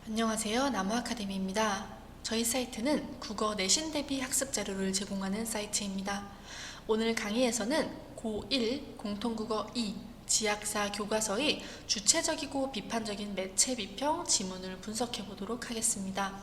안녕하세요. 나무아카데미입니다. 저희 사이트는 국어 내신 대비 학습 자료를 제공하는 사이트입니다. 오늘 강의에서는 고1 공통국어 2 지학사 교과서의 주체적이고 비판적인 매체 비평 지문을 분석해 보도록 하겠습니다.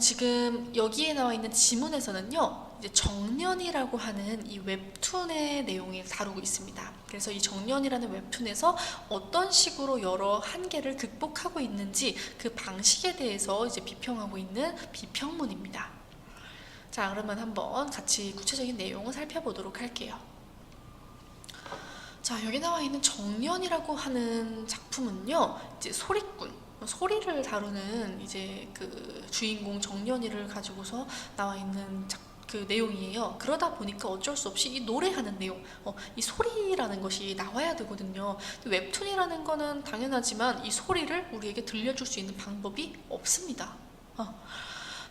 지금 여기에 나와 있는 지문에서는요, 이제 정년이라고 하는 이 웹툰의 내용을 다루고 있습니다. 그래서 이 정년이라는 웹툰에서 어떤 식으로 여러 한계를 극복하고 있는지 그 방식에 대해서 이제 비평하고 있는 비평문입니다. 자, 그러면 한번 같이 구체적인 내용을 살펴보도록 할게요. 자, 여기 나와 있는 정년이라고 하는 작품은요, 이제 소리꾼, 소리를 다루는 이제 그 주인공 정년이를 가지고서 나와 있는 그 내용이에요. 그러다 보니까 어쩔 수 없이 이 노래하는 내용, 이 소리라는 것이 나와야 되거든요. 웹툰이라는 거는 당연하지만 이 소리를 우리에게 들려줄 수 있는 방법이 없습니다. 자,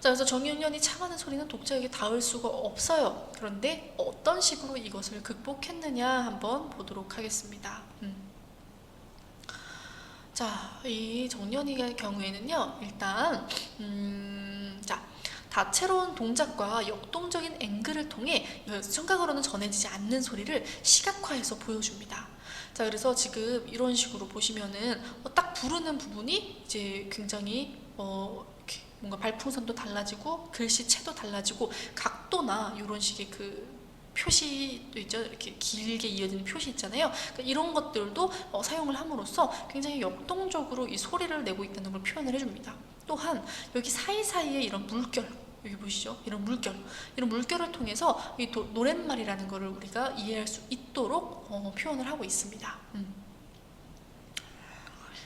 그래서 정윤현이 참하는 소리는 독자에게 닿을 수가 없어요. 그런데 어떤 식으로 이것을 극복했느냐 한번 보도록 하겠습니다. 자, 이 정연이의 경우에는요, 일단 자, 다채로운 동작과 역동적인 앵글을 통해 청각으로는 전해지지 않는 소리를 시각화해서 보여줍니다. 자, 그래서 지금 이런 식으로 보시면은 딱 부르는 부분이 이제 굉장히 이렇게 뭔가 발풍선도 달라지고 글씨체도 달라지고 각도나 이런 식의 그 표시도 있죠. 이렇게 길게 이어지는 표시 있잖아요. 그러니까 이런 것들도 사용을 함으로써 굉장히 역동적으로 이 소리를 내고 있다는 걸 표현을 해줍니다. 또한 여기 사이사이에 이런 물결, 여기 보시죠? 이런 물결을 통해서 이 노랫말이라는 것을 우리가 이해할 수 있도록 표현을 하고 있습니다.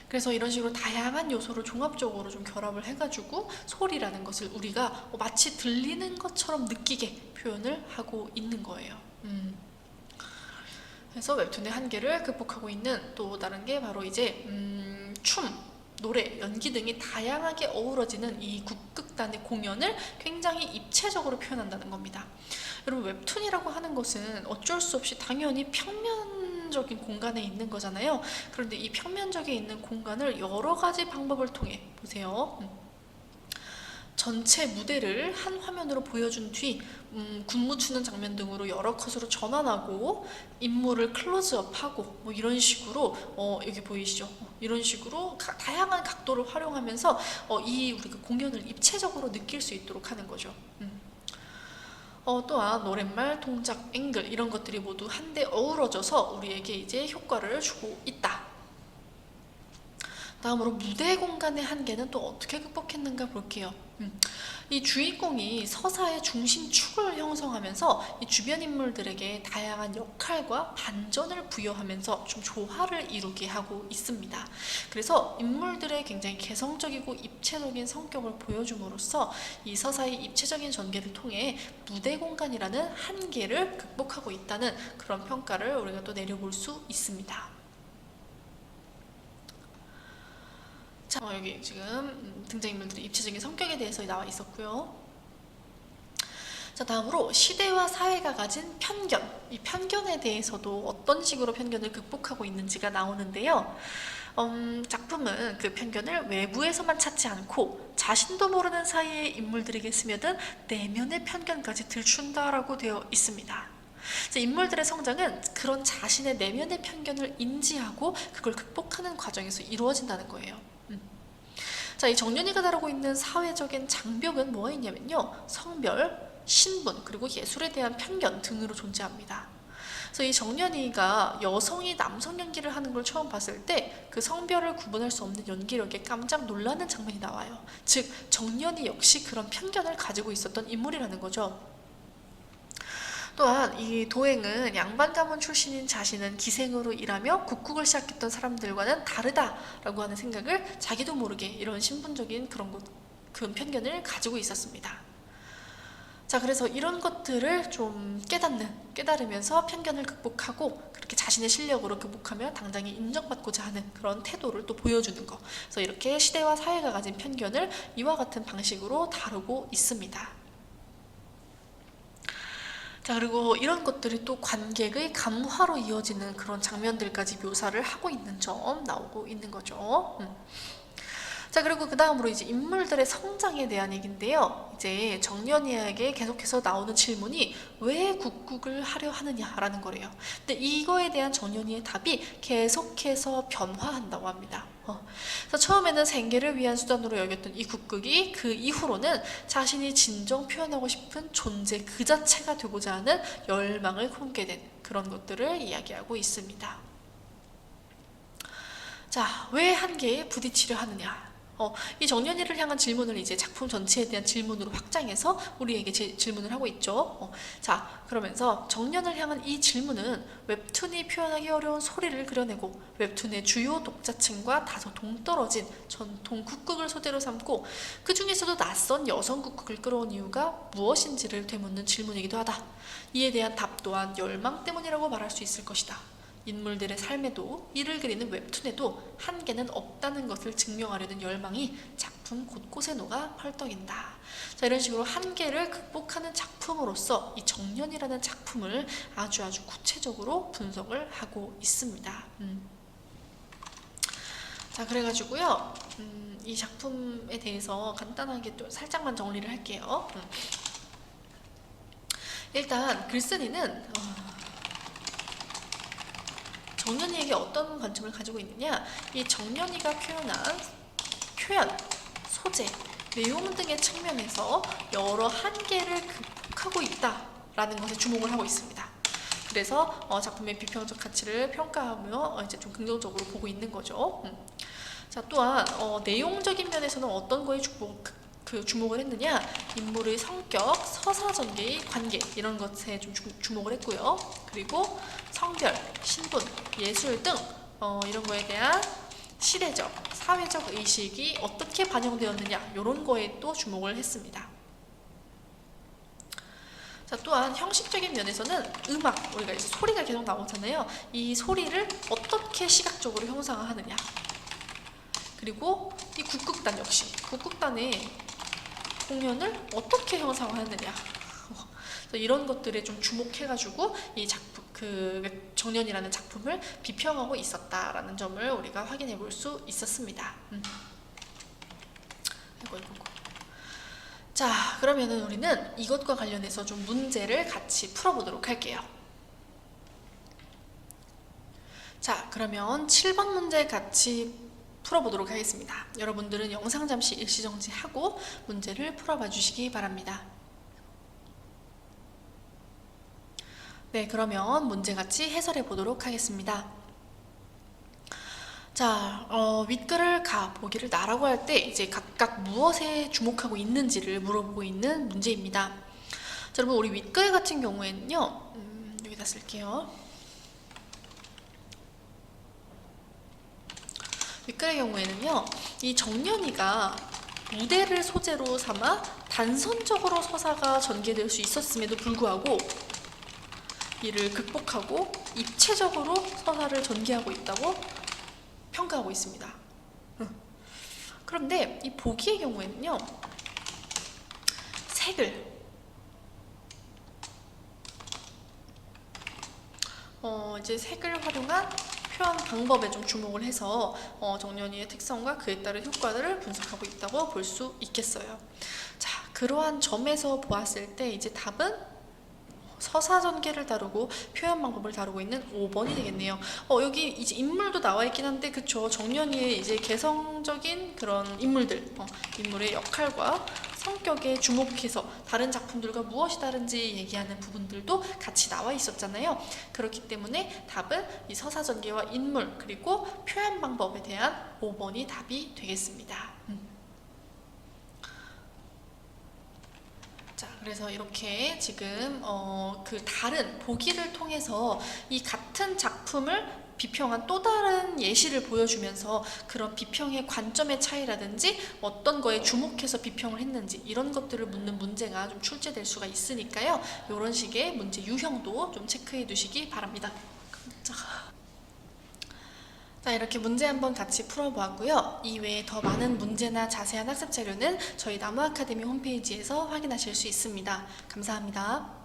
그래서 이런 식으로 다양한 요소를 종합적으로 좀 결합을 해가지고 소리라는 것을 우리가 마치 들리는 것처럼 느끼게 표현을 하고 있는 거예요. 그래서 웹툰의 한계를 극복하고 있는 또 다른 게 바로 이제 춤, 노래, 연기 등이 다양하게 어우러지는 이 국극단의 공연을 굉장히 입체적으로 표현한다는 겁니다. 여러분, 웹툰이라고 하는 것은 어쩔 수 없이 당연히 평면적인 공간에 있는 거잖아요. 그런데 이 평면적에 있는 공간을 여러 가지 방법을 통해 보세요. 전체 무대를 한 화면으로 보여준 뒤 군무 추는 장면 등으로 여러 컷으로 전환하고 인물을 클로즈업하고 뭐 이런 식으로 여기 보이시죠? 이런 식으로 다양한 각도를 활용하면서 이 우리가 공연을 입체적으로 느낄 수 있도록 하는 거죠. 또한 노랫말, 동작, 앵글 이런 것들이 모두 한데 어우러져서 우리에게 이제 효과를 주고 있다. 다음으로 무대 공간의 한계는 또 어떻게 극복했는가 볼게요. 이 주인공이 서사의 중심축을 형성하면서 이 주변 인물들에게 다양한 역할과 반전을 부여하면서 좀 조화를 이루게 하고 있습니다. 그래서 인물들의 굉장히 개성적이고 입체적인 성격을 보여줌으로써 이 서사의 입체적인 전개를 통해 무대 공간이라는 한계를 극복하고 있다는 그런 평가를 우리가 또 내려볼 수 있습니다. 자, 여기 지금 등장인물들의 입체적인 성격에 대해서 나와 있었고요. 자, 다음으로 시대와 사회가 가진 편견, 이 편견에 대해서도 어떤 식으로 편견을 극복하고 있는지가 나오는데요. 작품은 그 편견을 외부에서만 찾지 않고 자신도 모르는 사이에 인물들에게 스며든 내면의 편견까지 들춘다라고 되어 있습니다. 인물들의 성장은 그런 자신의 내면의 편견을 인지하고 그걸 극복하는 과정에서 이루어진다는 거예요. 자, 이 정연이가 다루고 있는 사회적인 장벽은 뭐가 있냐면요, 성별, 신분, 그리고 예술에 대한 편견 등으로 존재합니다. 그래서 이 정연이가 여성이 남성 연기를 하는 걸 처음 봤을 때 그 성별을 구분할 수 없는 연기력에 깜짝 놀라는 장면이 나와요. 즉, 정연이 역시 그런 편견을 가지고 있었던 인물이라는 거죠. 또한 이 도행은 양반 가문 출신인 자신은 기생으로 일하며 국국을 시작했던 사람들과는 다르다라고 하는 생각을 자기도 모르게 이런 신분적인 그런 편견을 가지고 있었습니다. 자, 그래서 이런 것들을 좀 깨달으면서 편견을 극복하고 그렇게 자신의 실력으로 극복하며 당당히 인정받고자 하는 그런 태도를 또 보여주는 거. 그래서 이렇게 시대와 사회가 가진 편견을 이와 같은 방식으로 다루고 있습니다. 자, 그리고 이런 것들이 또 관객의 감화로 이어지는 그런 장면들까지 묘사를 하고 있는 점 나오고 있는 거죠. 자, 그리고 그 다음으로 이제 인물들의 성장에 대한 얘기인데요. 이제 정연이에게 계속해서 나오는 질문이 왜 국국을 하려 하느냐라는 거래요. 근데 이거에 대한 정연이의 답이 계속해서 변화한다고 합니다. 그래서 처음에는 생계를 위한 수단으로 여겼던 이 국극이 그 이후로는 자신이 진정 표현하고 싶은 존재 그 자체가 되고자 하는 열망을 품게 된 그런 것들을 이야기하고 있습니다. 자, 왜 한계에 부딪히려 하느냐? 이 정연이를 향한 질문을 이제 작품 전체에 대한 질문으로 확장해서 우리에게 질문을 하고 있죠. 자, 그러면서 정연을 향한 이 질문은 웹툰이 표현하기 어려운 소리를 그려내고 웹툰의 주요 독자층과 다소 동떨어진 전통 국극을 소재로 삼고 그 중에서도 낯선 여성 국극을 끌어온 이유가 무엇인지를 되묻는 질문이기도 하다. 이에 대한 답 또한 열망 때문이라고 말할 수 있을 것이다. 인물들의 삶에도 이를 그리는 웹툰에도 한계는 없다는 것을 증명하려는 열망이 작품 곳곳에 녹아 펄떡인다. 자, 이런 식으로 한계를 극복하는 작품으로서 이 정연이라는 작품을 아주 구체적으로 분석을 하고 있습니다. 자, 그래가지고요, 이 작품에 대해서 간단하게 또 살짝만 정리를 할게요. 일단 글쓴이는 정연이에게 어떤 관점을 가지고 있느냐, 이 정연이가 표현한 표현, 소재, 내용 등의 측면에서 여러 한계를 극복하고 있다라는 것에 주목을 하고 있습니다. 그래서 작품의 비평적 가치를 평가하며 이제 좀 긍정적으로 보고 있는 거죠. 자, 또한 내용적인 면에서는 어떤 거에 주목을 했느냐, 인물의 성격, 서사 전개의 관계 이런 것에 좀 주목을 했고요. 그리고 성별, 신분, 예술 등 이런 거에 대한 시대적, 사회적 의식이 어떻게 반영되었느냐 이런 거에 또 주목을 했습니다. 자, 또한 형식적인 면에서는 음악, 우리가 이제 소리가 계속 나오잖아요. 이 소리를 어떻게 시각적으로 형상화하느냐, 그리고 이 국극단 역시 국극단의 공연을 어떻게 형상화하느냐, 이런 것들에 좀 주목해가지고 이 작품, 정연이라는 작품을 비평하고 있었다라는 점을 우리가 확인해 볼 수 있었습니다. 아이고. 자, 그러면은 우리는 이것과 관련해서 좀 문제를 같이 풀어보도록 할게요. 자, 그러면 7번 문제 같이 풀어보도록 하겠습니다. 여러분들은 영상 잠시 일시정지하고 문제를 풀어봐 주시기 바랍니다. 네, 그러면 문제같이 해설해 보도록 하겠습니다. 자, 윗글을 가, 보기를 나라고 할 때 이제 각각 무엇에 주목하고 있는지를 물어보고 있는 문제입니다. 자, 여러분, 우리 윗글 같은 경우에는요, 여기다 쓸게요. 윗글의 경우에는요, 이 정연이가 무대를 소재로 삼아 단선적으로 서사가 전개될 수 있었음에도 불구하고 이를 극복하고 입체적으로 서사를 전개하고 있다고 평가하고 있습니다. 그런데 이 보기의 경우에는요, 색을 이제 색을 활용한 표현 방법에 좀 주목을 해서 정연이의 특성과 그에 따른 효과들을 분석하고 있다고 볼 수 있겠어요. 자, 그러한 점에서 보았을 때 이제 답은 서사 전개를 다루고 표현 방법을 다루고 있는 5번이 되겠네요. 여기 이제 인물도 나와 있긴 한데, 그쵸, 정연이의 이제 개성적인 그런 인물들, 인물의 역할과 성격에 주목해서 다른 작품들과 무엇이 다른지 얘기하는 부분들도 같이 나와 있었잖아요. 그렇기 때문에 답은 이 서사 전개와 인물 그리고 표현 방법에 대한 5번이 답이 되겠습니다. 자, 그래서 이렇게 지금 그 다른 보기를 통해서 이 같은 작품을 비평한 또 다른 예시를 보여주면서 그런 비평의 관점의 차이라든지 어떤 거에 주목해서 비평을 했는지 이런 것들을 묻는 문제가 좀 출제될 수가 있으니까요. 이런 식의 문제 유형도 좀 체크해 두시기 바랍니다. 자, 이렇게 문제 한번 같이 풀어보았고요. 이외에 더 많은 문제나 자세한 학습 자료는 저희 나무 아카데미 홈페이지에서 확인하실 수 있습니다. 감사합니다.